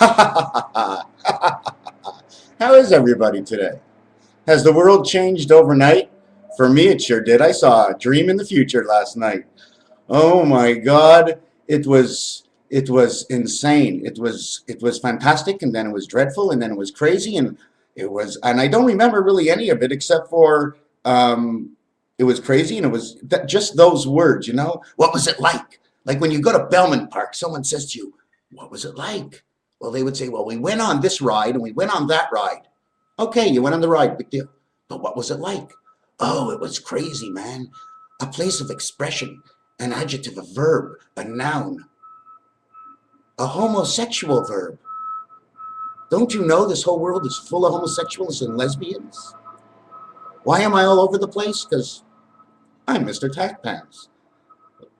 How is everybody today? Has the world changed overnight? For me, it sure did. I saw a dream in the future last night. Oh my God, it was insane. It was fantastic, and then it was dreadful, and then it was crazy, and I don't remember really any of it except for it was crazy, and it was just those words. What was it like? Like when you go to Belmont Park, someone says to you, "What was it like?" Well, they would say, "Well, we went on this ride and we went on that ride." Okay, you went on the ride, big deal. But what was it like? Oh, it was crazy, man. A place of expression, an adjective, a verb, a noun, a homosexual verb. Don't you know this whole world is full of homosexuals and lesbians? Why am I all over the place? Because I'm MrTacpans.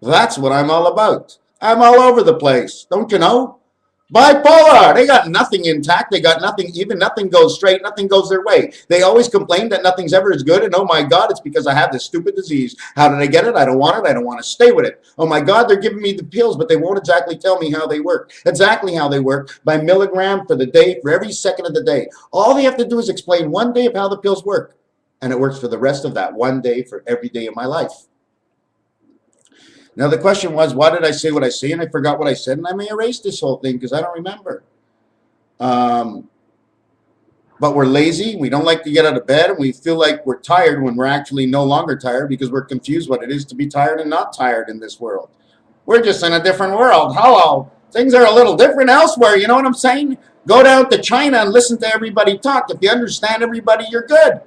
That's what I'm all about. I'm all over the place. Don't you know? Bipolar. They got nothing intact. They got nothing even. Nothing goes straight. Nothing goes their way. They always complain that nothing's ever as good. And oh my God, it's because I have this stupid disease. How did I get it? I don't want it. I don't want to stay with it. Oh my God, they're giving me the pills, but they won't exactly tell me how they work. Exactly how they work by milligram for the day, for every second of the day. All they have to do is explain one day of how the pills work. And it works for the rest of that one day for every day of my life. Now, the question was, why did I say what I say? And I forgot what I said, and I may erase this whole thing because I don't remember. But we're lazy. We don't like to get out of bed, and we feel like we're tired when we're actually no longer tired because we're confused what it is to be tired and not tired in this world. We're just in a different world. Hello. Things are a little different elsewhere. You know what I'm saying? Go down to China and listen to everybody talk. If you understand everybody, you're good.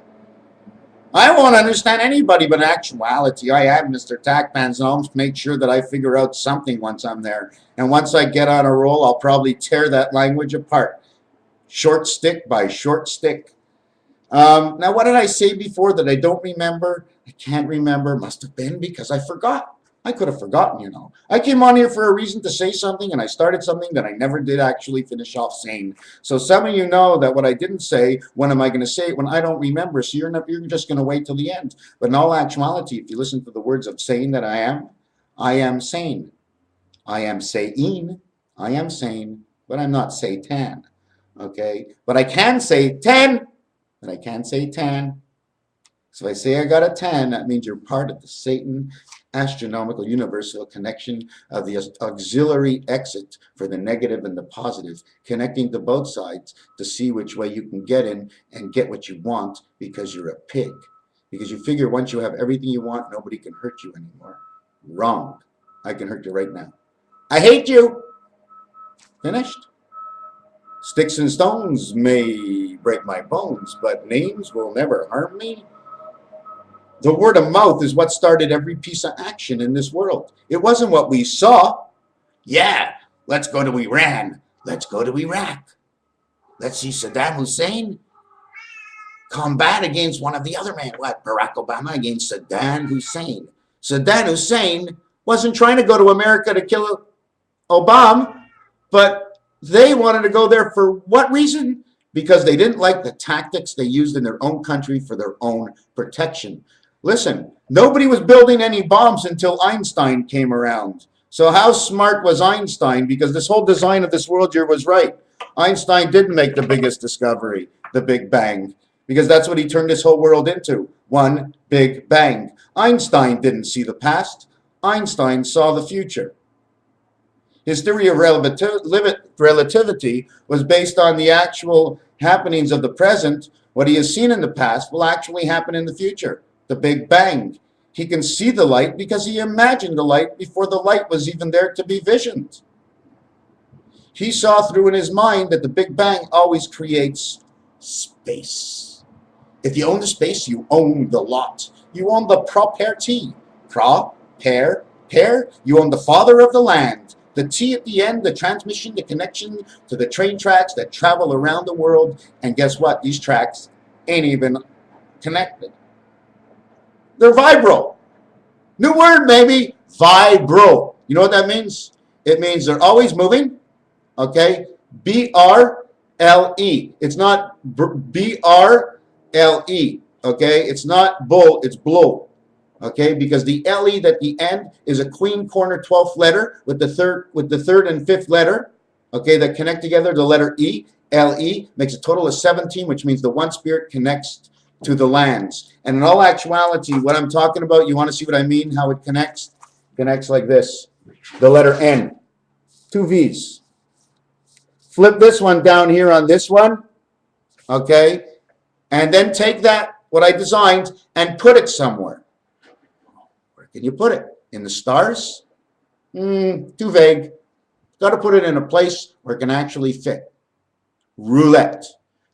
I won't understand anybody, but in actuality, I am MrTacpans, and I'll make sure that I figure out something once I'm there. And once I get on a roll, I'll probably tear that language apart, short stick by short stick. Now, what did I say before that I don't remember? I can't remember. Must have been because I forgot. I could have forgotten, I came on here for a reason to say something, and I started something that I never did actually finish off saying. So some of you know that what I didn't say, when am I going to say it when I don't remember? So you're just going to wait till the end. But in all actuality, if you listen to the words of saying that I am sane. I am sane. I am sane, but I'm not Satan. Okay? But I can say 10, but I can't say 10. So if I say I got a 10, that means you're part of the Satan astronomical universal connection of the auxiliary exit for the negative and the positive, connecting to both sides to see which way you can get in and get what you want because you're a pig. Because you figure once you have everything you want, nobody can hurt you anymore. Wrong. I can hurt you right now. I hate you. Finished. Sticks and stones may break my bones, but names will never harm me. The word of mouth is what started every piece of action in this world. It wasn't what we saw. Yeah, let's go to Iran. Let's go to Iraq. Let's see Saddam Hussein combat against one of the other men. What? Barack Obama against Saddam Hussein. Saddam Hussein wasn't trying to go to America to kill Obama, but they wanted to go there for what reason? Because they didn't like the tactics they used in their own country for their own protection. Listen, nobody was building any bombs until Einstein came around. So how smart was Einstein? Because this whole design of this world here was right. Einstein didn't make the biggest discovery, the Big Bang, because that's what he turned this whole world into, one big bang. Einstein didn't see the past. Einstein saw the future. His theory of relativity was based on the actual happenings of the present. What he has seen in the past will actually happen in the future. The Big Bang. He can see the light because he imagined the light before the light was even there to be visioned. He saw through in his mind that the Big Bang always creates space. If you own the space, you own the lot. You own the property. You own the father of the land. The T at the end, the transmission, the connection to the train tracks that travel around the world. And guess what? These tracks ain't even connected. They're vibro. New word, maybe. Vibro. You know what that means? It means they're always moving. Okay? B-R-L-E. It's not B-R-L-E. Okay? It's not bull. It's blow. Okay? Because the L-E at the end is a queen corner 12th letter with the third and fifth letter. okay, that connect together. The letter E, L-E, makes a total of 17, which means the one spirit connects to the lands. And in all actuality, what I'm talking about, you want to see what I mean, how it connects? Connects like this. The letter N. Two V's. Flip this one down here on this one, okay? And then take that, what I designed, and put it somewhere. Where can you put it? In the stars? Too vague. Got to put it in a place where it can actually fit. Roulette.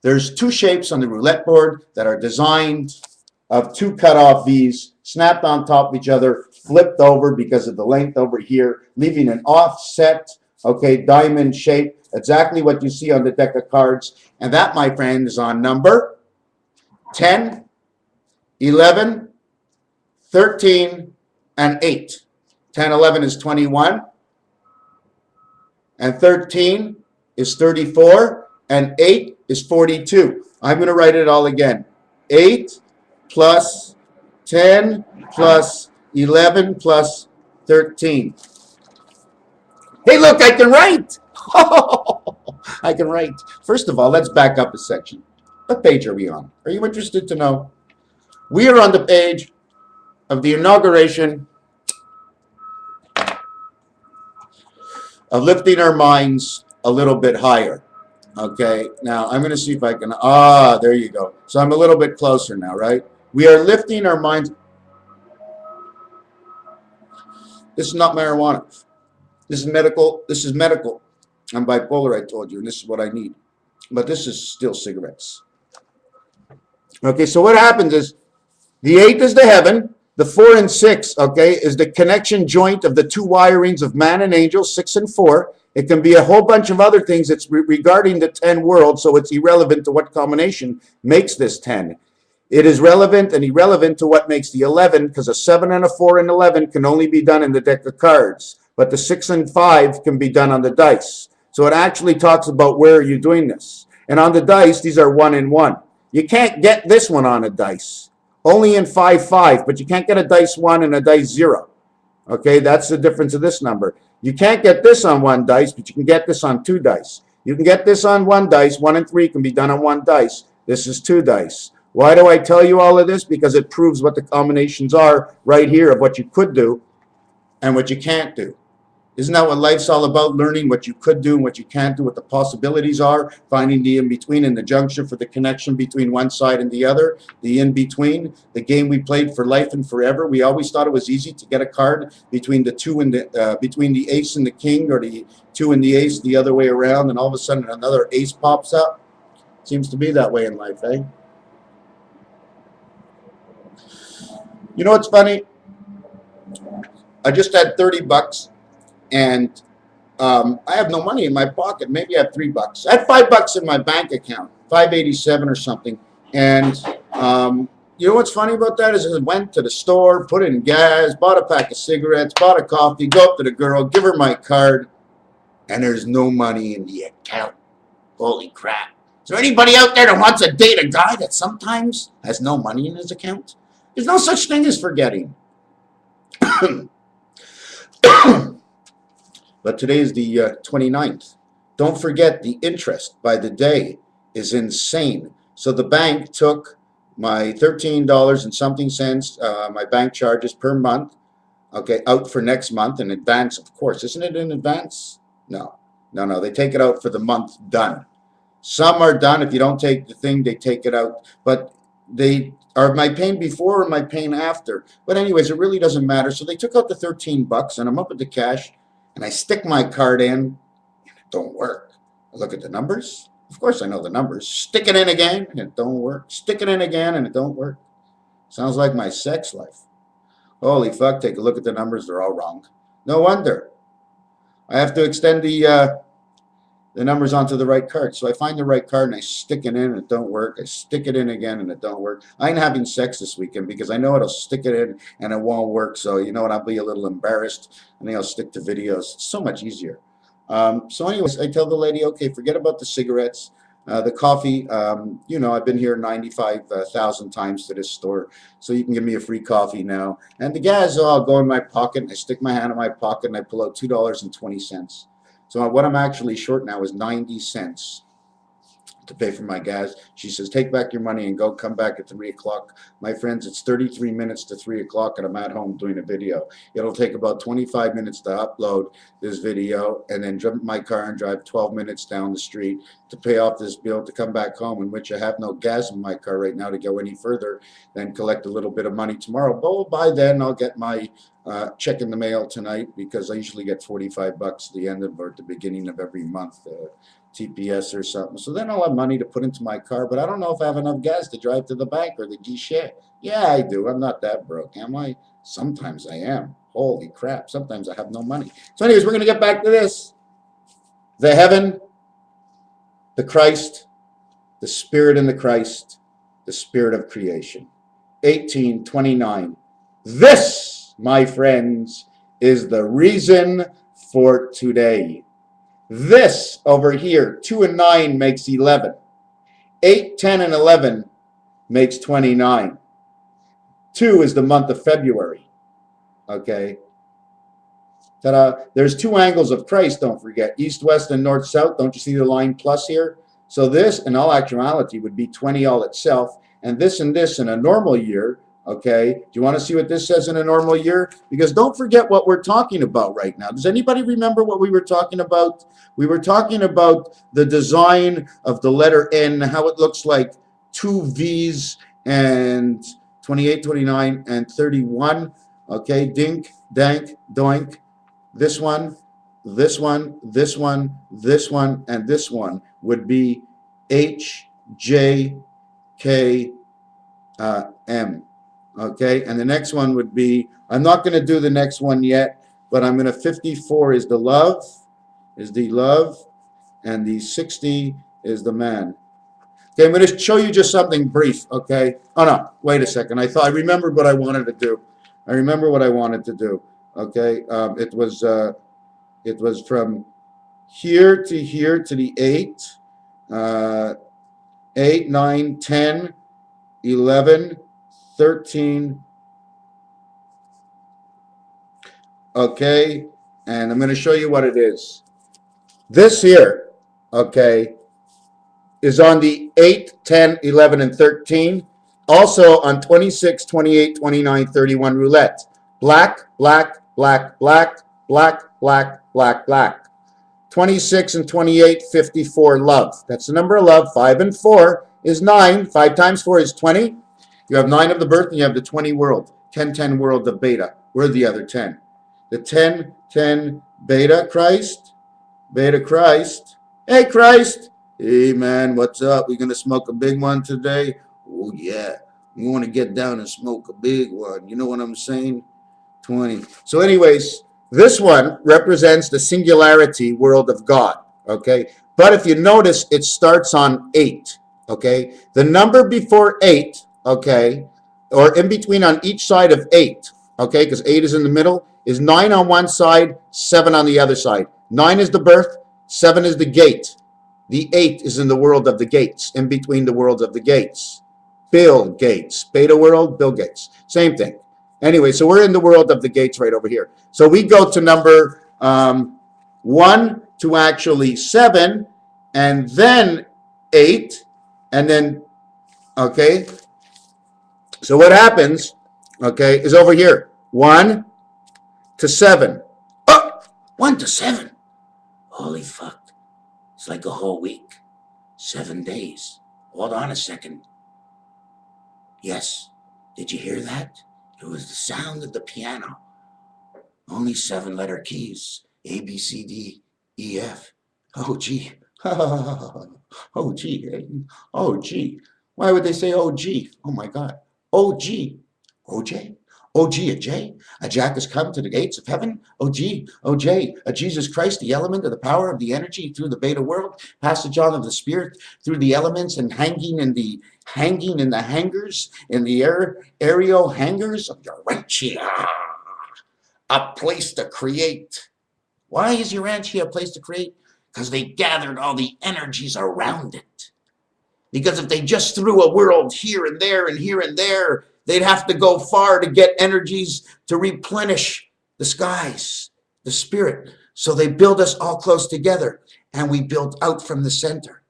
There's two shapes on the roulette board that are designed of two cut-off V's, snapped on top of each other, flipped over because of the length over here, leaving an offset, okay, diamond shape, exactly what you see on the deck of cards. And that, my friend, is on number 10, 11, 13, and 8. 10, 11 is 21, and 13 is 34, and 8 is 42. I'm going to write it all again. 8 plus 10 plus 11 plus 13. Hey, look, I can write. I can write. First of all, let's back up a section. What page are we on? Are you interested to know? We are on the page of the inauguration of lifting our minds a little bit higher. Okay, now I'm going to see if I can, there you go. So I'm a little bit closer now, right? We are lifting our minds. This is not marijuana. This is medical. This is medical. I'm bipolar, I told you, and this is what I need. But this is still cigarettes. Okay, so what happens is the 8 is the heaven. The 4 and 6, okay, is the connection joint of the two wirings of man and angel, 6 and 4. It can be a whole bunch of other things. It's regarding the 10 world, so it's irrelevant to what combination makes this 10. It is relevant and irrelevant to what makes the 11, because a 7 and a 4 and 11 can only be done in the deck of cards. But the 6 and 5 can be done on the dice. So it actually talks about where are you doing this. And on the dice, these are 1 and 1. You can't get this one on a dice. Only in 5-5, but you can't get a dice 1 and a dice 0. Okay, that's the difference of this number. You can't get this on 1 dice, but you can get this on 2 dice. You can get this on 1 dice. 1 and 3 can be done on 1 dice. This is 2 dice. Why do I tell you all of this? Because it proves what the combinations are right here of what you could do and what you can't do. Isn't that what life's all about? Learning what you could do and what you can't do, what the possibilities are, finding the in-between and the junction for the connection between one side and the other, the in-between, the game we played for life and forever. We always thought it was easy to get a card between the 2 and the between the ace and the king, or the 2 and the ace the other way around, and all of a sudden another ace pops up. Seems to be that way in life, eh? You know what's funny? I just had 30 bucks. And I have no money in my pocket. Maybe I have $3. I had $5 in my bank account, $5.87 or something. And you know what's funny about that is I went to the store, put in gas, bought a pack of cigarettes, bought a coffee, go up to the girl, give her my card, and there's no money in the account. Holy crap. Is there anybody out there that wants to date a guy that sometimes has no money in his account? There's no such thing as forgetting. But today is the 29th. Don't forget the interest by the day is insane. So the bank took my $13 and something cents, my bank charges per month, okay, out for next month in advance, of course. Isn't it in advance? No. They take it out for the month done. Some are done. If you don't take the thing, they take it out. But they are my paying before or my paying after. But anyways, it really doesn't matter. So they took out the $13 and I'm up at the cash. And I stick my card in, and it don't work. I look at the numbers. Of course I know the numbers. Stick it in again, and it don't work. Stick it in again, and it don't work. Sounds like my sex life. Holy fuck, take a look at the numbers. They're all wrong. No wonder. I have to extend the numbers onto the right card. So I find the right card, and I stick it in, and it don't work. I stick it in again, and it don't work. I ain't having sex this weekend because I know it'll stick it in, and it won't work. So you know what? I'll be a little embarrassed. I think I'll stick to videos. It's so much easier. So anyways, I tell the lady, okay, forget about the cigarettes, the coffee. You know, I've been here 95,000 times to this store, so you can give me a free coffee now. And the gas, I'll go in my pocket, and I stick my hand in my pocket, and I pull out $2.20. So what I'm actually short now is 90 cents to pay for my gas. She says, take back your money and go, come back at 3 o'clock. My friends, it's 33 minutes to 3 o'clock and I'm at home doing a video. It'll take about 25 minutes to upload this video and then jump in my car and drive 12 minutes down the street to pay off this bill to come back home, in which I have no gas in my car right now to go any further, then collect a little bit of money tomorrow. But by then I'll get my check in the mail tonight, because I usually get 45 bucks at the end of or at the beginning of every month. TPS or something. So then I'll have money to put into my car, but I don't know if I have enough gas to drive to the bank or the guichet. Yeah, I do. I'm not that broke, am I? Sometimes I am. Holy crap. Sometimes I have no money. So anyways, we're going to get back to this. The heaven, the Christ, the Spirit in the Christ, the Spirit of creation. 1829. This, my friends, is the reason for today. This over here, 2 and 9 makes 11. 8, 10, and 11 makes 29. 2 is the month of February. Okay. Ta-da. There's 2 angles of Christ, don't forget. East, west, and north, south. Don't you see the line plus here? So this, in all actuality, would be 20 all itself. And this in a normal year. Okay, do you want to see what this says in a normal year? Because don't forget what we're talking about right now. Does anybody remember what we were talking about? We were talking about the design of the letter N, how it looks like 2 V's and 28, 29, and 31. Okay, dink, dank, doink. This one, this one, this one, this one, and this one would be H, J, K, M. Okay, and the next one would be, I'm not going to do the next one yet, but I'm going to, 54 is the love, and the 60 is the man. Okay, I'm going to show you just something brief, okay? Oh, no, wait a second. I remembered what I wanted to do. Okay? It was from here to the 8, 8, 9, 10, 11, 13. Okay, and I'm going to show you what it is. This here, okay, is on the 8, 10, 11, and 13. Also on 26, 28, 29, 31 roulette. Black, black, black, black, black, black, black, black. 26 and 28, 54, love. That's the number of love. 5 and 4 is 9. 5 times 4 is 20. You have 9 of the birth and you have the 20 world. 10, 10 world of beta. We're the other 10. The 10, 10, beta Christ. Beta Christ. Hey, Christ. Hey, man, what's up? We going to smoke a big one today? Oh, yeah. We want to get down and smoke a big one. You know what I'm saying? 20. So anyways, this one represents the singularity world of God. Okay? But if you notice, it starts on 8. Okay? The number before 8, okay, or in between on each side of 8, okay, because 8 is in the middle, is 9 on one side, 7 on the other side. 9 is the birth, 7 is the gate. The 8 is in the world of the gates, in between the worlds of the gates. Bill Gates, beta world, Bill Gates, same thing. Anyway, so we're in the world of the gates right over here. So we go to number 1 to actually 7, and then 8, and then, okay, so what happens, okay, is over here. 1 to 7. Oh, 1 to 7. Holy fuck. It's like a whole week. 7 days. Hold on a second. Yes. Did you hear that? It was the sound of the piano. Only 7-letter keys. A, B, C, D, E, F. Oh, gee. Oh, gee. Oh, gee. Why would they say, oh, gee? Oh, my God. Oh, gee. OJ? Oh, gee, a J? A Jack has come to the gates of heaven? Oh, gee, oh, J, a Jesus Christ, the element of the power of the energy through the beta world, passage on of the spirit through the elements and hanging in the hangers, in the aerial hangers of your ranchia. A place to create. Why is your ranchia a place to create? Because they gathered all the energies around it. Because if they just threw a world here and there and here and there, they'd have to go far to get energies to replenish the skies, the spirit. So they build us all close together, and we build out from the center.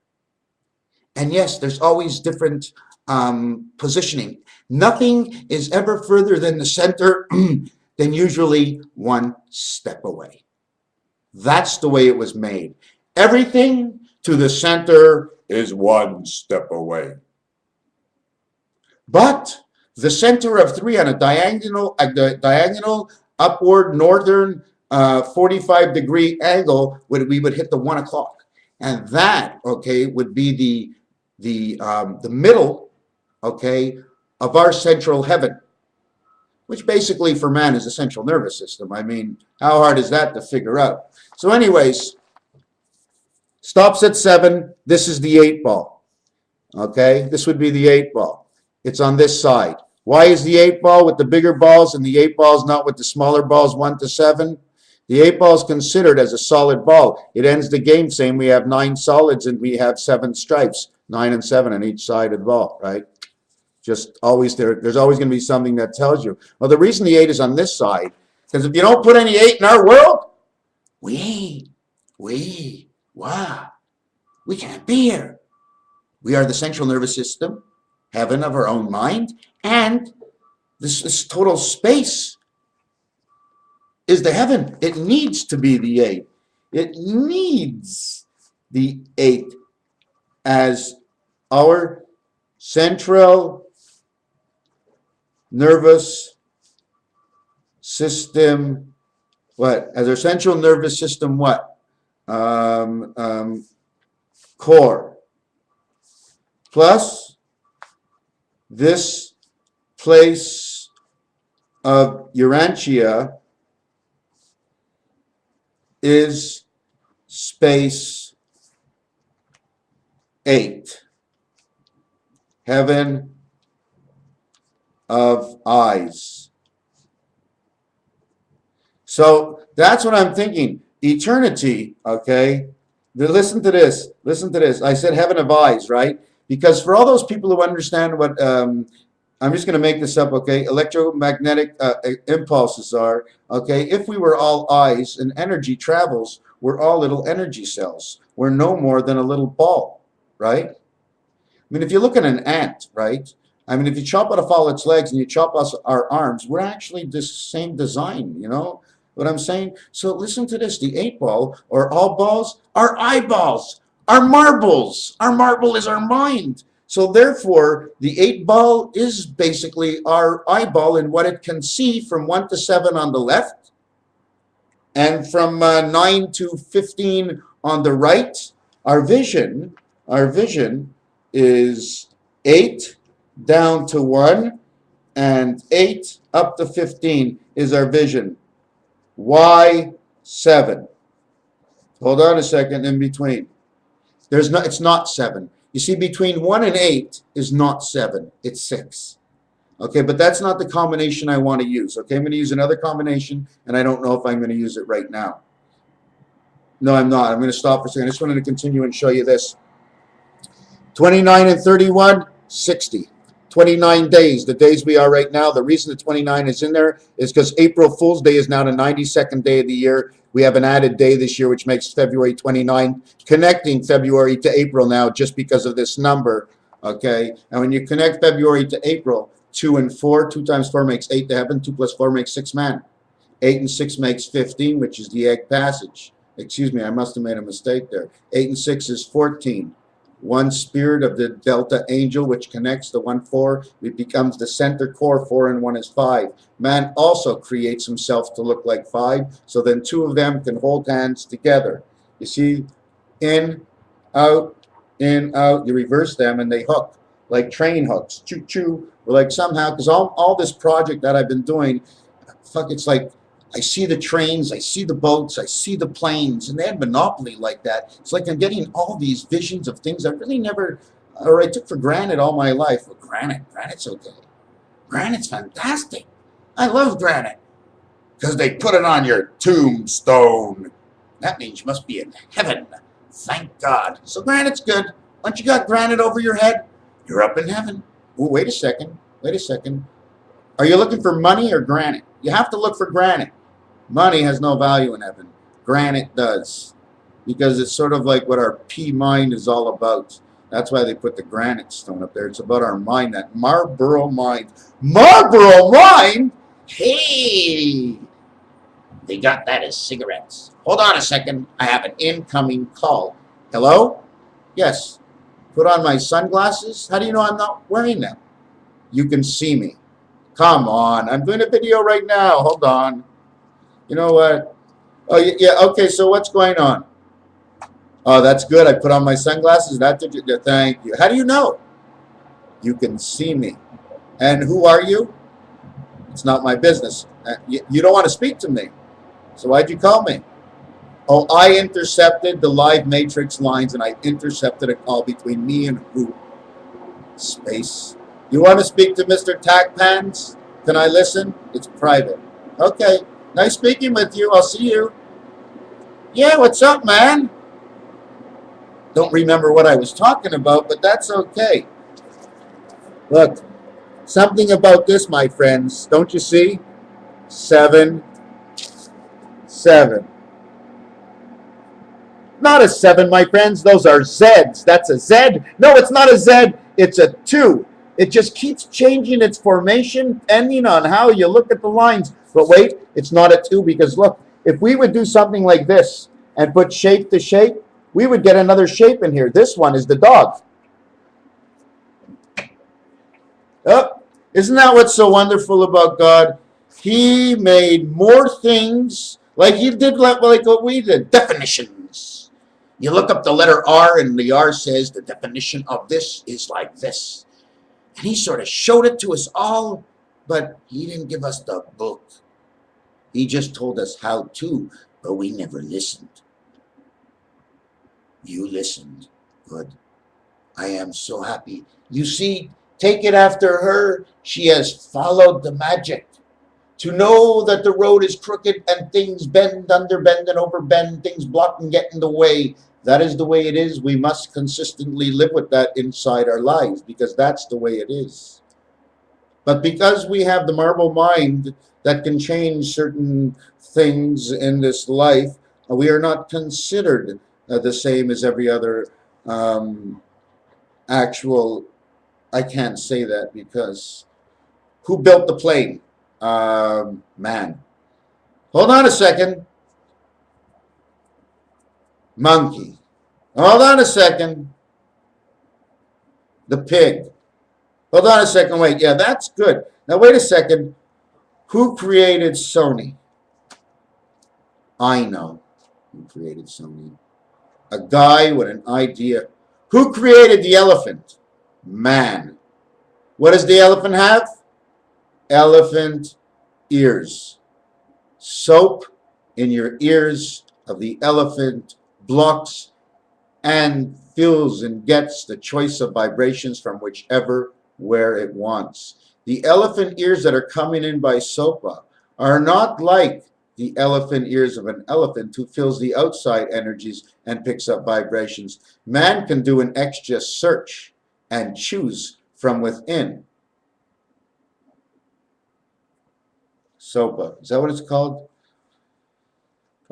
And yes, there's always different positioning. Nothing is ever further than the center than usually one step away. That's the way it was made. Everything to the center is one step away. But the center of 3 on a diagonal upward northern 45-degree angle, we would hit the 1 o'clock. And that, okay, would be the middle, okay, of our central heaven, which basically for man is the central nervous system. I mean, how hard is that to figure out? So anyways, stops at 7. This is the 8 ball. Okay, this would be the 8 ball. It's on this side. Why is the 8 ball with the bigger balls and the 8 balls not with the smaller balls 1 to 7? The 8 ball is considered as a solid ball. It ends the game saying we have 9 solids and we have 7 stripes, 9 and 7 on each side of the ball, right? Just always there's always going to be something that tells you. Well, the reason the 8 is on this side, because if you don't put any 8 in our world, we can't be here. We are the central nervous system, heaven of our own mind, and this total space is the heaven. It needs to be the 8. It needs the 8 as our central nervous system. What? As our central nervous system, what? Core. Plus this place of Urantia is space 8. Heaven of eyes. So that's what I'm thinking. Eternity, okay? Listen to this. Listen to this. I said heaven of eyes, right? Because for all those people who understand what, I'm just going to make this up, okay? Electromagnetic impulses are, okay? If we were all eyes and energy travels, we're all little energy cells. We're no more than a little ball, right? I mean, if you look at an ant, right? I mean, if you chop off all its legs and you chop off our arms, we're actually the same design, you know what I'm saying? So listen to this. The 8 ball, or all balls, are eyeballs, are marbles. Our marble is our mind. So therefore, the 8 ball is basically our eyeball in what it can see from 1 to 7 on the left, and from 9 to 15 on the right. Our vision is 8 down to 1, and 8 up to 15 is our vision. Y7. Hold on a second in between. It's not 7. You see, between 1 and 8 is not 7. It's 6. Okay, but that's not the combination I want to use. Okay, I'm going to use another combination, and I don't know if I'm going to use it right now. No, I'm not. I'm going to stop for a second. I just wanted to continue and show you this. 29 and 31, 60. 29 days, the days we are right now. The reason the 29 is in there is because April Fool's Day is now the 92nd day of the year. We have an added day this year, which makes February 29, connecting February to April now just because of this number, okay? And when you connect February to April, 2 and 4, 2 times 4 makes 8 to heaven, 2 plus 4 makes 6 man. 8 and 6 makes 15, which is the egg passage. Excuse me, I must have made a mistake there. 8 and 6 is 14. 1 spirit of the delta angel, which connects the 1-4, it becomes the center core. 4 and 1 is 5. Man also creates himself to look like 5, so then 2 of them can hold hands together. You see, in, out, you reverse them and they hook like train hooks. Choo choo. Or like somehow, because all this project that I've been doing, fuck, it's like I see the trains, I see the boats, I see the planes, and they had Monopoly like that. It's like I'm getting all these visions of things I really never, or I took for granted all my life. Well, granite's okay. Granite's fantastic. I love granite because they put it on your tombstone. That means you must be in heaven. Thank God. So granite's good. Once you got granite over your head, you're up in heaven. Oh, wait a second. Wait a second. Are you looking for money or granite? You have to look for granite. Money has no value in heaven. granite does, because it's sort of like what our P mind is all about. That's why they put the granite stone up there. It's about our mind, that Marlboro mind. Marlboro mind? Hey, they got that as cigarettes. Hold on a second. I have an incoming call. Hello? Yes. Put on my sunglasses? How do you know I'm not wearing them? You can see me. Come on. I'm doing a video right now. Hold on. You know what? Oh, yeah. Okay, so what's going on? Oh, that's good. I put on my sunglasses. Thank you. How do you know? You can see me. And who are you? It's not my business. You don't want to speak to me. So why'd you call me? Oh, I intercepted the live matrix lines, and I intercepted a call between me and who? Space. You want to speak to MrTacpans? Can I listen? It's private. Okay. Nice speaking with you. I'll see you. Yeah, what's up, man? Don't remember what I was talking about, but that's okay. Look, something about this, my friends. Don't you see? 7, 7. Not a 7, my friends. Those are Zs. That's a Z. No, it's not a Z. It's a 2. It just keeps changing its formation depending on how you look at the lines. But wait, it's not a 2, because look, if we would do something like this and put shape to shape, we would get another shape in here. This one is the dog. Oh, isn't that what's so wonderful about God? He made more things like he did, like what we did. Definitions. You look up the letter R, and the R says the definition of this is like this. And he sort of showed it to us all, but he didn't give us the book. He just told us how to, but we never listened. You listened. Good. I am so happy. You see, take it after her. She has followed the magic. To know that the road is crooked and things bend under bend and over bend, things block and get in the way. That is the way it is. We must consistently live with that inside our lives, because that's the way it is. But because we have the marble mind that can change certain things in this life, we are not considered the same as every other actual. I can't say that, because who built the plane? Man. Hold on a second. Monkey. Hold on a second. The pig. Hold on a second. Wait. Yeah, that's good. Now, wait a second. Who created Sony? I know who created Sony. A guy with an idea. Who created the elephant? Man. What does the elephant have? Elephant ears. Soap in your ears of the elephant blocks and fills and gets the choice of vibrations from whichever where it wants. The elephant ears that are coming in by SOPA are not like the elephant ears of an elephant who fills the outside energies and picks up vibrations. Man can do an extra search and choose from within. SOPA. Is that what it's called?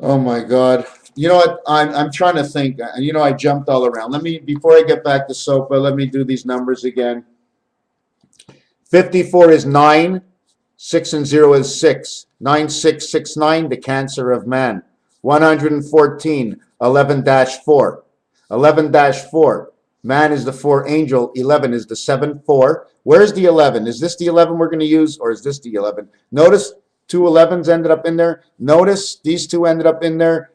Oh my God. You know what? I'm trying to think. You know, I jumped all around. Let me, before I get back to SOPA, let me do these numbers again. 54 is 9. 6 and 0 is 6. 9669, the cancer of man. 114, 11-4. 11-4. Man is the 4 angel. 11 is the 7-4. Where's the 11? Is this the 11 we're going to use, or is this the 11? Notice 2 11s ended up in there. Notice these 2 ended up in there.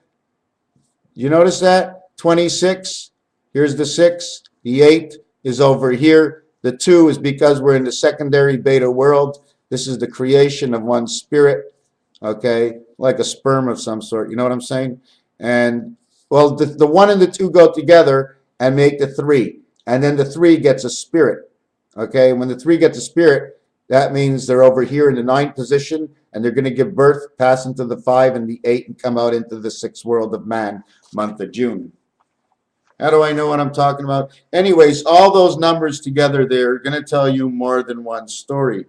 You notice that? 26. Here's the 6. The 8 is over here. The 2 is because we're in the secondary beta world. This is the creation of one spirit, okay, like a sperm of some sort. You know what I'm saying? And, well, the 1 and the 2 go together and make the 3. And then the 3 gets a spirit, okay? When the 3 gets a spirit, that means they're over here in the 9th position, and they're going to give birth, pass into the 5 and the 8, and come out into the 6th world of man, month of June. How do I know what I'm talking about? Anyways, all those numbers together, they're going to tell you more than one story.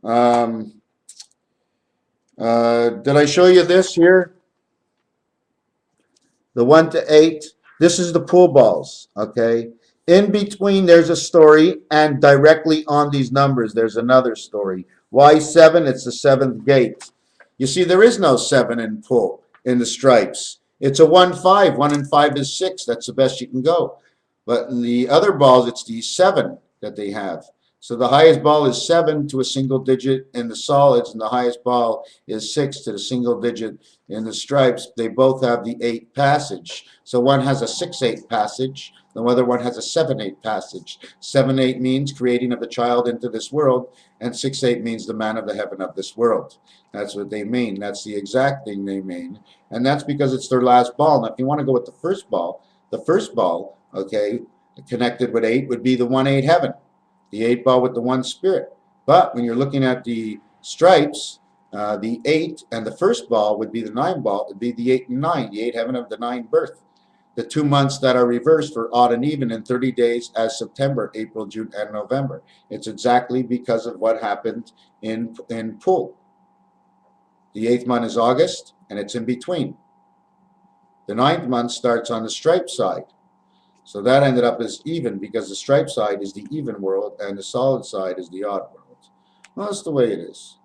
Did I show you this here? the 1 to 8. This is the pool balls, okay? In between, there's a story, and directly on these numbers, there's another story. Why 7? It's the seventh gate. You see, there is no 7 in pool, in the stripes. It's a 1-5. 1 and 5 is 6. That's the best you can go. But in the other balls, it's the 7 that they have. So the highest ball is 7 to a single digit in the solids, and the highest ball is 6 to the single digit in the stripes. They both have the 8 passage. So one has a 6-8 passage, the other one has a 7-8 passage. 7-8 means creating of the child into this world, and 6-8 means the man of the heaven of this world. That's what they mean. That's the exact thing they mean. And that's because it's their last ball. Now, if you want to go with the first ball, okay, connected with 8 would be the 1-8 heaven, the 8 ball with the 1 spirit. But when you're looking at the stripes, the 8 and the first ball would be the 9 ball. It would be the 8 and 9, the 8 heaven of the 9 birth. The 2 months that are reversed for odd and even in 30 days as September, April, June, and November. It's exactly because of what happened in pool. The 8th month is August, and it's in between. The 9th month starts on the stripe side. So that ended up as even because the stripe side is the even world and the solid side is the odd world. Well, that's the way it is.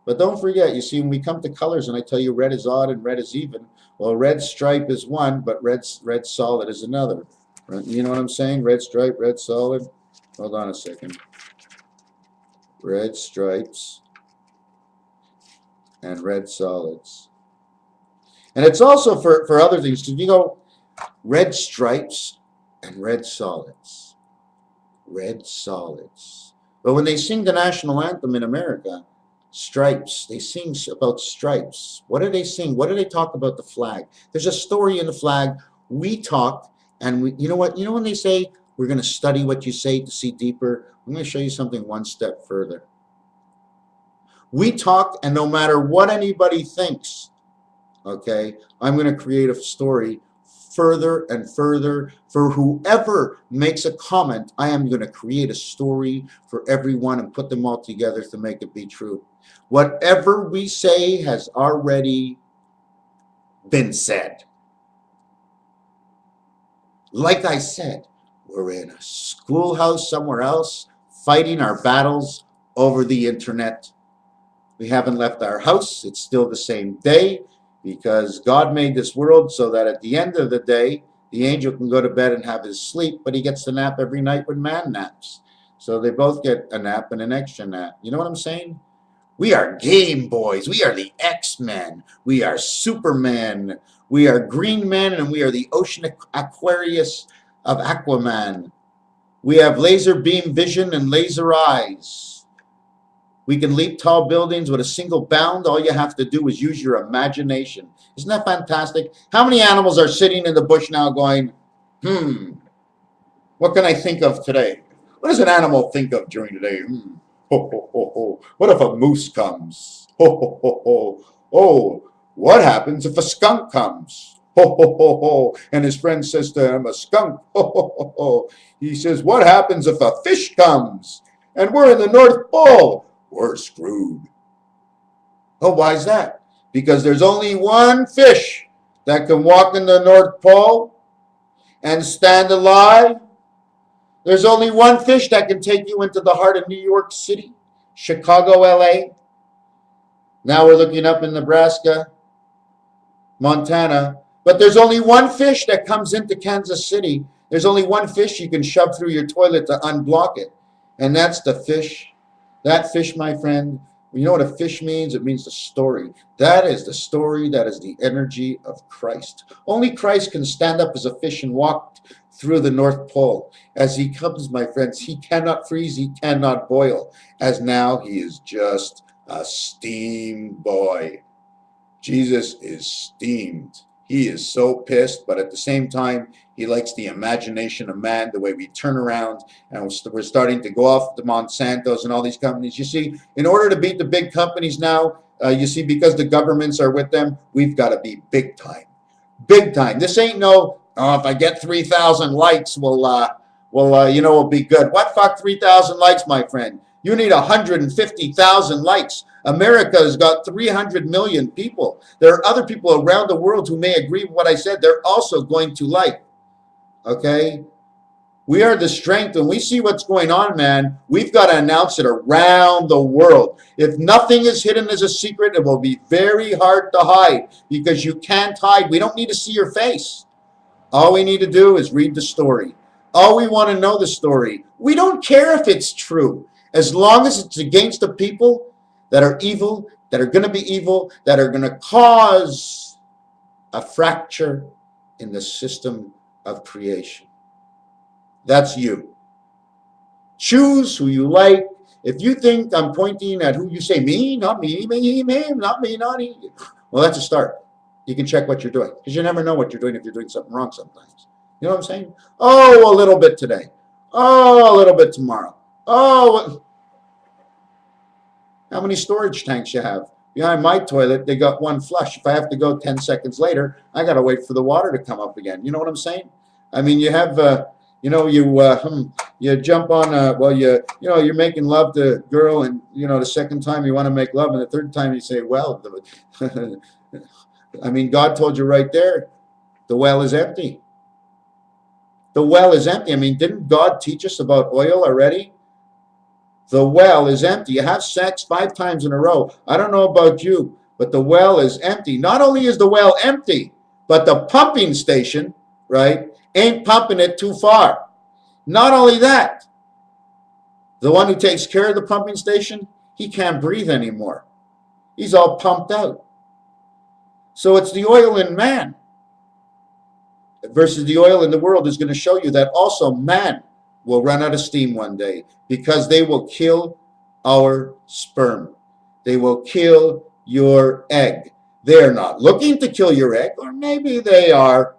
But don't forget, you see, when we come to colors and I tell you red is odd and red is even, well, red stripe is one, but red solid is another. Right? You know what I'm saying? Red stripe, red solid. Hold on a second. Red stripes and red solids. And it's also for other things. If you go red stripes and red solids. Red solids. But when they sing the national anthem in America, stripes, they sing about stripes. What do they sing? What do they talk about the flag? There's a story in the flag. We talk, and you know what? You know when they say, we're going to study what you say to see deeper? I'm going to show you something one step further. We talk, and no matter what anybody thinks, okay, I'm going to create a story further and further. For whoever makes a comment, I am going to create a story for everyone and put them all together to make it be true. Whatever we say has already been said. Like I said, we're in a schoolhouse somewhere else fighting our battles over the internet. We haven't left our house. It's still the same day because God made this world so that at the end of the day, the angel can go to bed and have his sleep, but he gets to nap every night when man naps. So they both get a nap and an extra nap. You know what I'm saying? We are Game Boys. We are the X-Men. We are Superman. We are Green Man, and we are the Ocean Aquarius of Aquaman. We have laser beam vision and laser eyes. We can leap tall buildings with a single bound. All you have to do is use your imagination. Isn't that fantastic? How many animals are sitting in the bush now going, what can I think of today? What does an animal think of during the day? Ho, ho, ho, ho. What if a moose comes? Ho, ho, ho, ho. Oh, what happens if a skunk comes? Ho, ho, ho, ho. And his friend says to him, a skunk. Ho, ho, ho, ho. He says, what happens if a fish comes? And we're in the North Pole. We're screwed. Oh, why is that? Because there's only one fish that can walk in the North Pole and stand alive. There's only one fish that can take you into the heart of New York City, Chicago, LA. Now we're looking up in Nebraska, Montana. But there's only one fish that comes into Kansas City. There's only one fish you can shove through your toilet to unblock it. And that's the fish. That fish, my friend, you know what a fish means? It means the story. That is the story. That is the energy of Christ. Only Christ can stand up as a fish and walk through the North Pole. As he comes, my friends, he cannot freeze, he cannot boil. As now he is just a steam boy. Jesus is steamed. He is so pissed, but at the same time, he likes the imagination of man, the way we turn around, and we're starting to go off the Monsantos and all these companies. You see, in order to beat the big companies now, you see, because the governments are with them, we've got to be big time. Big time. This ain't no, if I get 3,000 likes, we'll be good. What fuck 3,000 likes, my friend? You need 150,000 likes. America has got 300 million people. There are other people around the world who may agree with what I said. They're also going to like. Okay? We are the strength. When we see what's going on, man, we've got to announce it around the world. If nothing is hidden as a secret, it will be very hard to hide because you can't hide. We don't need to see your face. All we need to do is read the story. All we want to know the story. We don't care if it's true. As long as it's against the people that are evil, that are going to be evil, that are going to cause a fracture in the system of creation. That's you. Choose who you like. If you think I'm pointing at who you say, me, not me, not me, not me. Well, that's a start. You can check what you're doing because you never know what you're doing if you're doing something wrong sometimes. You know what I'm saying? Oh, a little bit today. Oh, a little bit tomorrow. Oh, how many storage tanks you have? Behind my toilet, they got one flush. If I have to go 10 seconds later, I got to wait for the water to come up again. You know what I'm saying? I mean, you have, you jump on, you're making love to a girl, and, the second time you want to make love, and the third time you say, well, I mean, God told you right there, the well is empty. The well is empty. I mean, didn't God teach us about oil already? The well is empty. You have sex 5 times in a row. I don't know about you, but the well is empty. Not only is the well empty, but the pumping station, right, ain't pumping it too far. Not only that, the one who takes care of the pumping station, he can't breathe anymore. He's all pumped out. So it's the oil in man versus the oil in the world is going to show you that also man will run out of steam one day because they will kill our sperm. They will kill your egg. They're not looking to kill your egg, or maybe they are.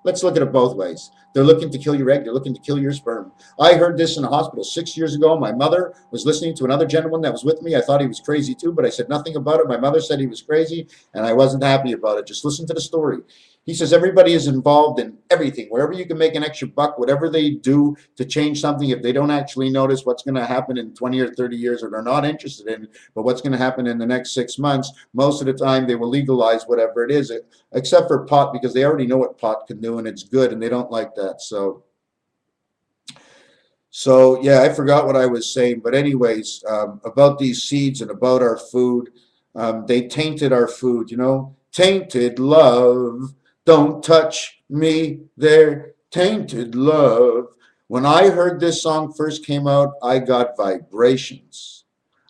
Let's look at it both ways. They're looking to kill your egg. They're looking to kill your sperm. I heard this in a hospital 6 years ago. My mother was listening to another gentleman that was with me. I thought he was crazy too, but I said nothing about it. My mother said he was crazy, and I wasn't happy about it. Just listen to the story. He says everybody is involved in everything. Wherever you can make an extra buck, whatever they do to change something, if they don't actually notice what's going to happen in 20 or 30 years, or they're not interested in it, but what's going to happen in the next 6 months, most of the time they will legalize whatever it is, except for pot, because they already know what pot can do and it's good, and they don't like that. So yeah, I forgot what I was saying, but anyways, about these seeds and about our food, they tainted our food, tainted love. Don't touch me there, tainted love. When I heard this song first came out, I got vibrations.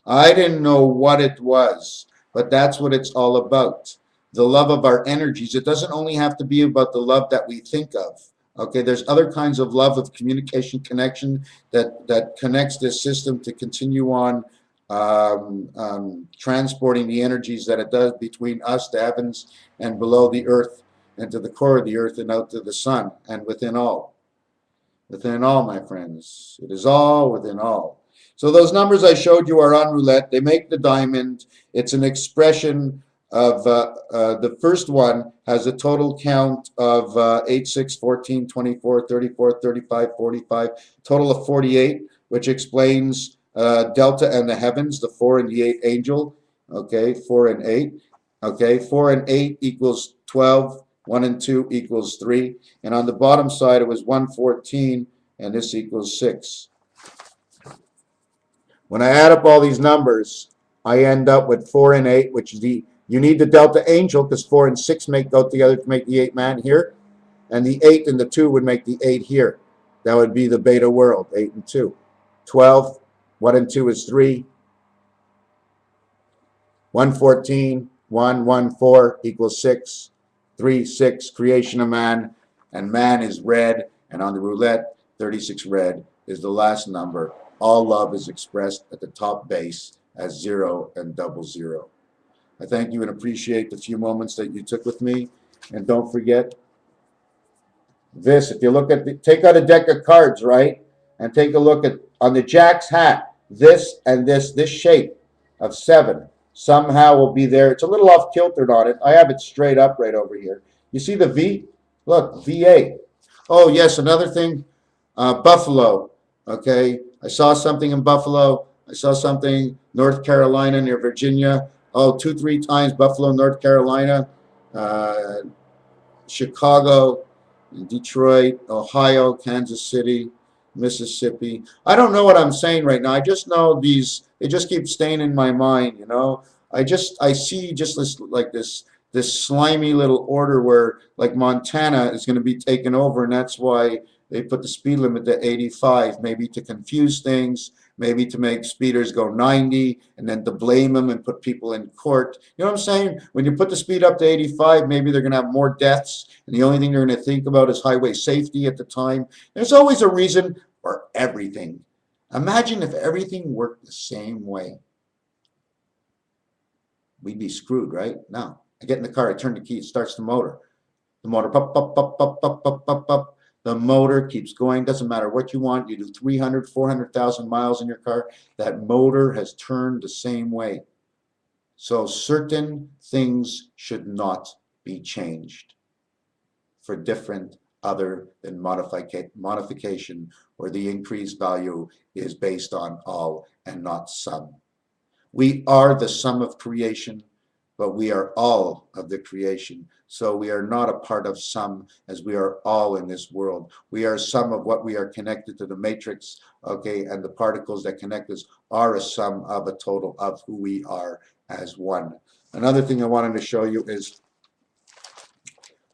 I didn't know what it was, but that's what it's all about. The love of our energies. It doesn't only have to be about the love that we think of. Okay, there's other kinds of love, of communication, connection that connects this system to continue on transporting the energies that it does between us, the heavens, and below the earth, and to the core of the earth, and out to the sun, and within all. Within all, my friends. It is all within all. So those numbers I showed you are on roulette. They make the diamond. It's an expression of, the first one has a total count of 8, 6, 14, 24, 34, 35, 45, total of 48, which explains Delta and the heavens, the 4 and the 8 angel. Okay, 4 and 8. Okay, 4 and 8 equals 12. 1 and 2 equals 3. And on the bottom side, it was 114, and this equals 6. When I add up all these numbers, I end up with 4 and 8, which is you need the Delta angel, because 4 and 6 go together to make the 8 man here. And the 8 and the 2 would make the 8 here. That would be the beta world, 8 and 2. 12, 1 and 2 is 3. 114, 1, 1, 4 equals 6. 3, 6, creation of man, and man is red, and on the roulette, 36 red is the last number. All love is expressed at the top base as 0 and 00. I thank you and appreciate the few moments that you took with me, and don't forget this. If you look at take out a deck of cards, right, and take a look at on the Jack's hat, this and this shape of 7 somehow will be there. It's a little off kiltered on it. I have it straight up right over here. You see the V? Look, VA. Oh, yes, another thing, buffalo, okay? I saw something in Buffalo. I saw something North Carolina near Virginia. Oh, 2, 3 times Buffalo, North Carolina, uh, Chicago, Detroit, Ohio, Kansas City, Mississippi. I don't know what I'm saying right now. I just know these. They just keep staying in my mind. You know. I see just this like this slimy little order where like Montana is going to be taken over, and that's why they put the speed limit to 85, maybe to confuse things, maybe to make speeders go 90, and then to blame them and put people in court. You know what I'm saying? When you put the speed up to 85, maybe they're going to have more deaths, and the only thing they're going to think about is highway safety at the time. There's always a reason for everything. Imagine if everything worked the same way. We'd be screwed, right? Now, I get in the car, I turn the key, it starts the motor. The motor, pop, pop, pop, pop, pop, pop, pop, pop. The motor keeps going. Doesn't matter what you want. You do 300, 400,000 miles in your car. That motor has turned the same way. So certain things should not be changed for different other than modification, where the increased value is based on all and not some. We are the sum of creation, but we are all of the creation. So we are not a part of some, as we are all in this world. We are some of what we are connected to the matrix, okay, and the particles that connect us are a sum of a total of who we are as one. Another thing I wanted to show you is,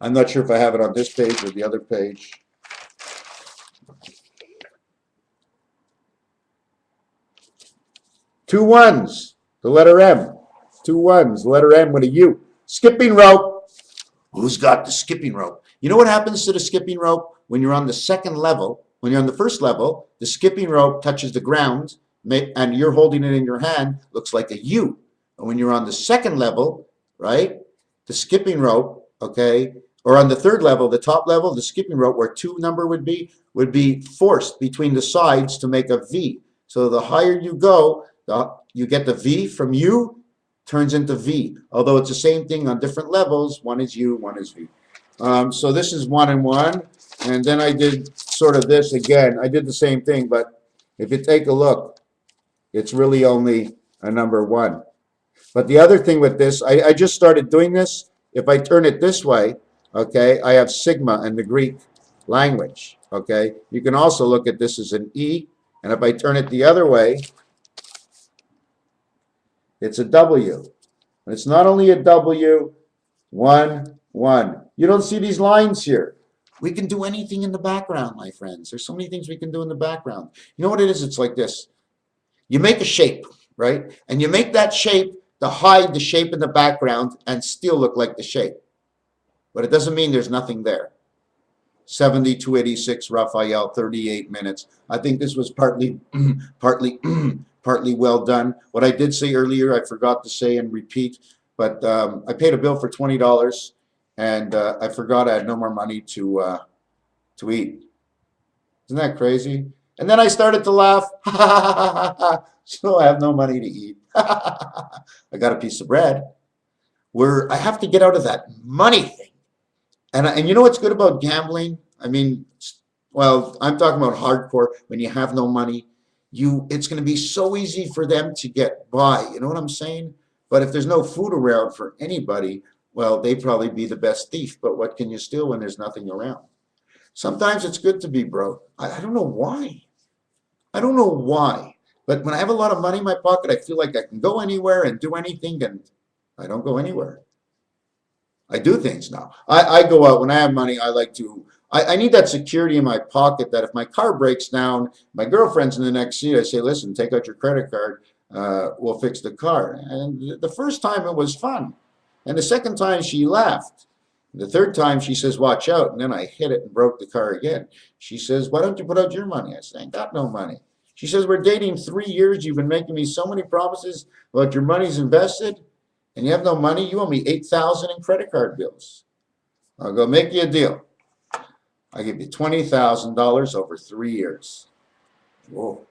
I'm not sure if I have it on this page or the other page. Two ones, the letter M. Two ones, letter M with a U. Skipping rope. Who's got the skipping rope? You know what happens to the skipping rope when you're on the second level? When you're on the first level, the skipping rope touches the ground and you're holding it in your hand, looks like a U. And when you're on the second level, right, the skipping rope, okay, or on the third level, the top level, the skipping rope, where 2 number would be forced between the sides to make a V. So the higher you go, you get the V from U, turns into V. Although it's the same thing on different levels, one is U, one is V. So this is 1 and 1, and then I did sort of this again. I did the same thing, but if you take a look, it's really only a number 1. But the other thing with this, I just started doing this. If I turn it this way, okay, I have sigma in the Greek language, okay? You can also look at this as an E, and if I turn it the other way, it's a W. And it's not only a W, 1, 1. You don't see these lines here. We can do anything in the background, my friends. There's so many things we can do in the background. You know what it is? It's like this. You make a shape, right? And you make that shape to hide the shape in the background and still look like the shape. But it doesn't mean there's nothing there. 7286 Raphael, 38 minutes. I think this was partly well done. What I did say earlier, I forgot to say and repeat, but I paid a bill for $20, and I forgot I had no more money to eat. Isn't that crazy? And then I started to laugh. So I have no money to eat. I got a piece of bread. I have to get out of that money thing. And you know what's good about gambling? I mean, well, I'm talking about hardcore. When you have no money, it's going to be so easy for them to get by. You know what I'm saying? But if there's no food around for anybody, well, they'd probably be the best thief. But what can you steal when there's nothing around? Sometimes it's good to be broke. I don't know why. I don't know why. But when I have a lot of money in my pocket, I feel like I can go anywhere and do anything, and I don't go anywhere. I do things now. I go out when I have money. I need that security in my pocket that if my car breaks down, my girlfriend's in the next seat, I say, listen, take out your credit card. We'll fix the car. And the first time it was fun. And the second time she laughed. The third time she says, watch out. And then I hit it and broke the car again. She says, why don't you put out your money? I said, I ain't got no money. She says, we're dating 3 years. You've been making me so many promises about your money's invested. And you have no money, you owe me $8,000 in credit card bills. I'll go make you a deal. I'll give you $20,000 over 3 years. Whoa.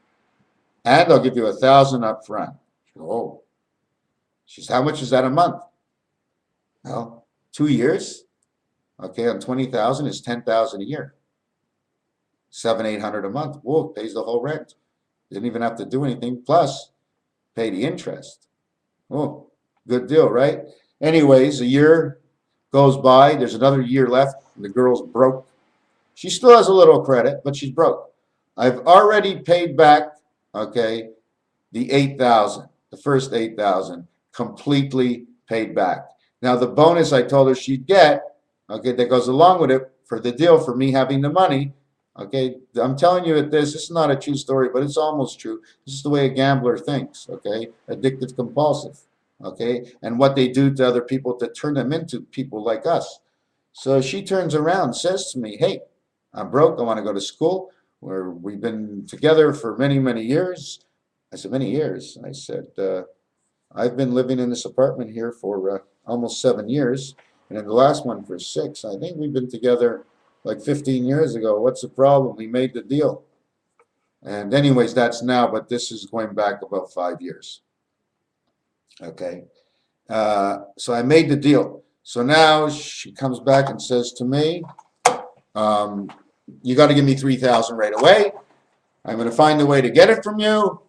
And I'll give you $1,000 up front. Whoa. She says, how much is that a month? Well, 2 years. Okay, on 20,000 is $10,000 a year. $700, $800 a month. Whoa, pays the whole rent. Didn't even have to do anything. Plus, pay the interest. Oh, good deal, right? Anyways, a year goes by. There's another year left, and the girl's broke. She still has a little credit, but she's broke. I've already paid back, okay, the 8,000, the first 8,000, completely paid back. Now the bonus I told her she'd get, okay, that goes along with it for the deal for me having the money. Okay, I'm telling you that this is not a true story, but it's almost true. This is the way a gambler thinks, okay? Addictive compulsive, okay? And what they do to other people to turn them into people like us. So she turns around, says to me, hey, I'm broke, I want to go to school. We've been together for many, many years. I said, many years? I said, I've been living in this apartment here for almost 7 years, and in the last one for 6. I think we've been together like 15 years ago. What's the problem? We made the deal. And anyways, that's now, but this is going back about 5 years. Okay. So I made the deal. So now she comes back and says to me, you got to give me 3,000 right away. I'm going to find a way to get it from you.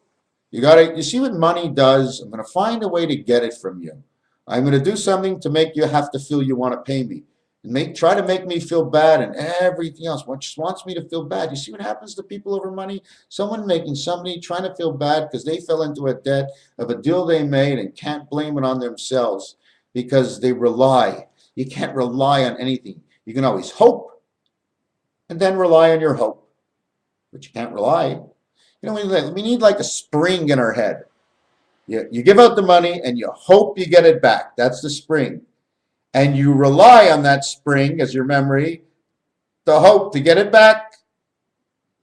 You see what money does? I'm going to find a way to get it from you. I'm going to do something to make you have to feel you want to pay me. And try to make me feel bad and everything else. Just wants me to feel bad. You see what happens to people over money? Someone making somebody trying to feel bad because they fell into a debt of a deal they made and can't blame it on themselves because they rely. You can't rely on anything. You can always hope and then rely on your hope. But you can't rely. You know, we need like a spring in our head. You give out the money and you hope you get it back. That's the spring. And you rely on that spring as your memory to hope to get it back.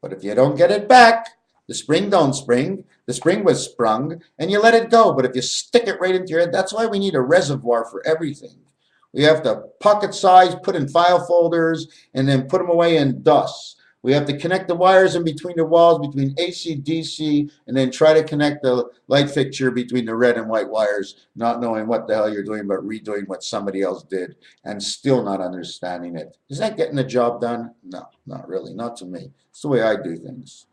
But if you don't get it back, the spring don't spring. The spring was sprung, and you let it go. But if you stick it right into your head, that's why we need a reservoir for everything. We have to pocket size, put in file folders, and then put them away in dust. We have to connect the wires in between the walls, between AC, DC, and then try to connect the light fixture between the red and white wires, not knowing what the hell you're doing, but redoing what somebody else did, and still not understanding it. Is that getting the job done? No, not really, not to me. It's the way I do things.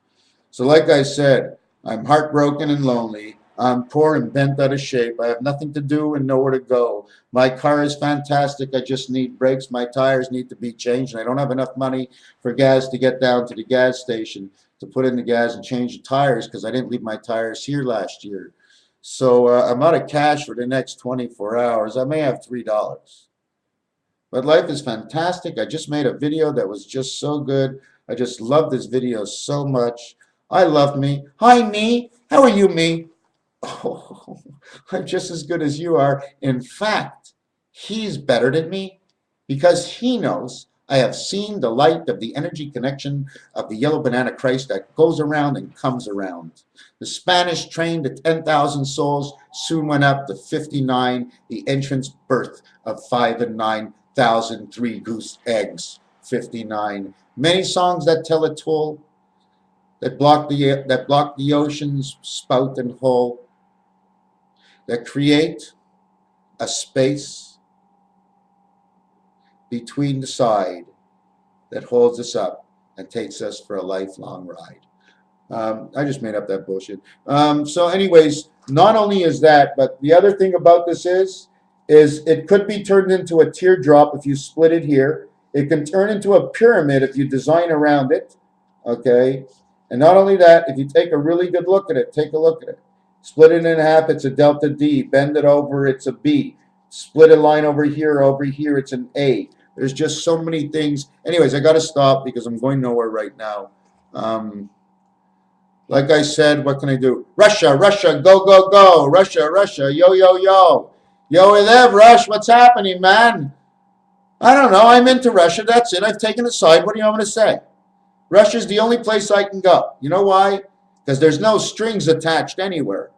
So like I said, I'm heartbroken and lonely. I'm poor and bent out of shape. I have nothing to do and nowhere to go. My car is fantastic. I just need brakes. My tires need to be changed. And I don't have enough money for gas to get down to the gas station to put in the gas and change the tires because I didn't leave my tires here last year. So I'm out of cash for the next 24 hours. I may have $3. But life is fantastic. I just made a video that was just so good. I just love this video so much. I love me. Hi, me. How are you, me? Oh, I'm just as good as you are. In fact, he's better than me because he knows I have seen the light of the energy connection of the yellow banana Christ that goes around and comes around. The Spanish train to 10,000 souls soon went up to 59, the entrance birth of 5 and 9,000 three goose eggs, 59. Many songs that tell a toll, that block the ocean's spout and hole, that create a space between the side that holds us up and takes us for a lifelong ride. I just made up that bullshit. So anyways, not only is that, but the other thing about this is it could be turned into a teardrop if you split it here. It can turn into a pyramid if you design around it, okay? And not only that, if you take a really good look at it, take a look at it. Split it in half, it's a delta D. Bend it over, it's a B. Split a line over here, it's an A. There's just so many things. Anyways, I got to stop because I'm going nowhere right now. Like I said, what can I do? Russia, Russia, go, go, go. Russia, Russia, yo, yo, yo. Yo, hey there, Rush, what's happening, man? I don't know, I'm into Russia, that's it. I've taken a side. What do you want me to say? Russia's the only place I can go. You know why? Because there's no strings attached anywhere.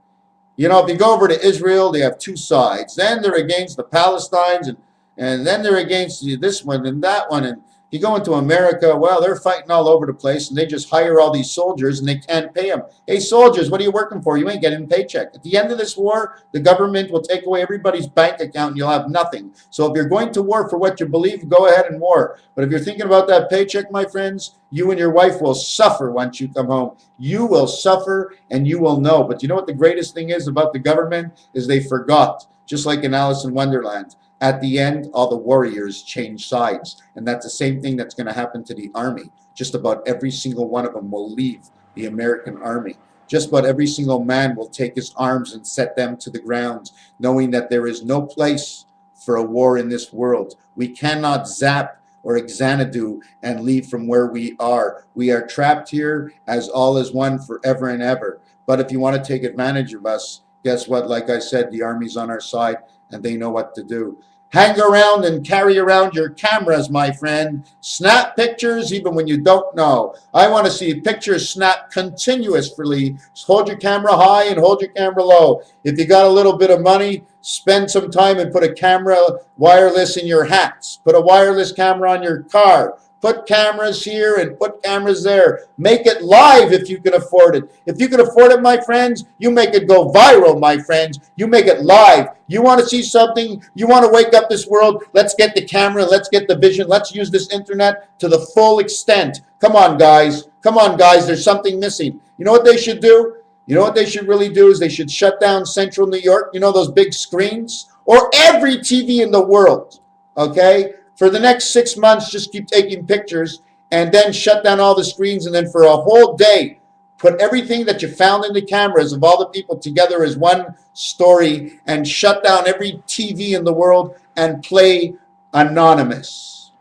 You know, if you go over to Israel, they have two sides. Then they're against the Palestinians, and then they're against this one and that one. And You go into America, well, they're fighting all over the place, and they just hire all these soldiers, and they can't pay them. Hey, soldiers, what are you working for? You ain't getting a paycheck. At the end of this war, the government will take away everybody's bank account, and you'll have nothing. So if you're going to war for what you believe, go ahead and war. But if you're thinking about that paycheck, my friends, you and your wife will suffer once you come home. You will suffer, and you will know. But you know what the greatest thing is about the government? Is they forgot, just like in Alice in Wonderland. At the end, all the warriors change sides. And that's the same thing that's going to happen to the army. Just about every single one of them will leave the American army. Just about every single man will take his arms and set them to the ground, knowing that there is no place for a war in this world. We cannot zap or Xanadu and leave from where we are. We are trapped here as all is one forever and ever. But if you want to take advantage of us, guess what? Like I said, the army's on our side, and they know what to do. Hang around and carry around your cameras, my friend. Snap pictures even when you don't know. I want to see pictures snapped continuously. Hold your camera high and hold your camera low. If you got a little bit of money, spend some time and put a camera wireless in your hats. Put a wireless camera on your car. Put cameras here and put cameras there. Make it live if you can afford it. If you can afford it, my friends, you make it go viral, my friends. You make it live. You want to see something? You want to wake up this world? Let's get the camera. Let's get the vision. Let's use this internet to the full extent. Come on, guys. Come on, guys. There's something missing. You know what they should do? You know what they should really do is they should shut down Central New York. You know those big screens? Or every TV in the world, okay? For the next 6 months, just keep taking pictures and then shut down all the screens. And then for a whole day, put everything that you found in the cameras of all the people together as one story and shut down every TV in the world and play anonymous.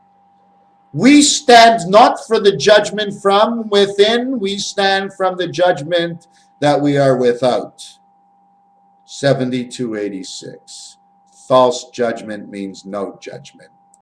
We stand not for the judgment from within. We stand from the judgment that we are without. 7286. False judgment means no judgment.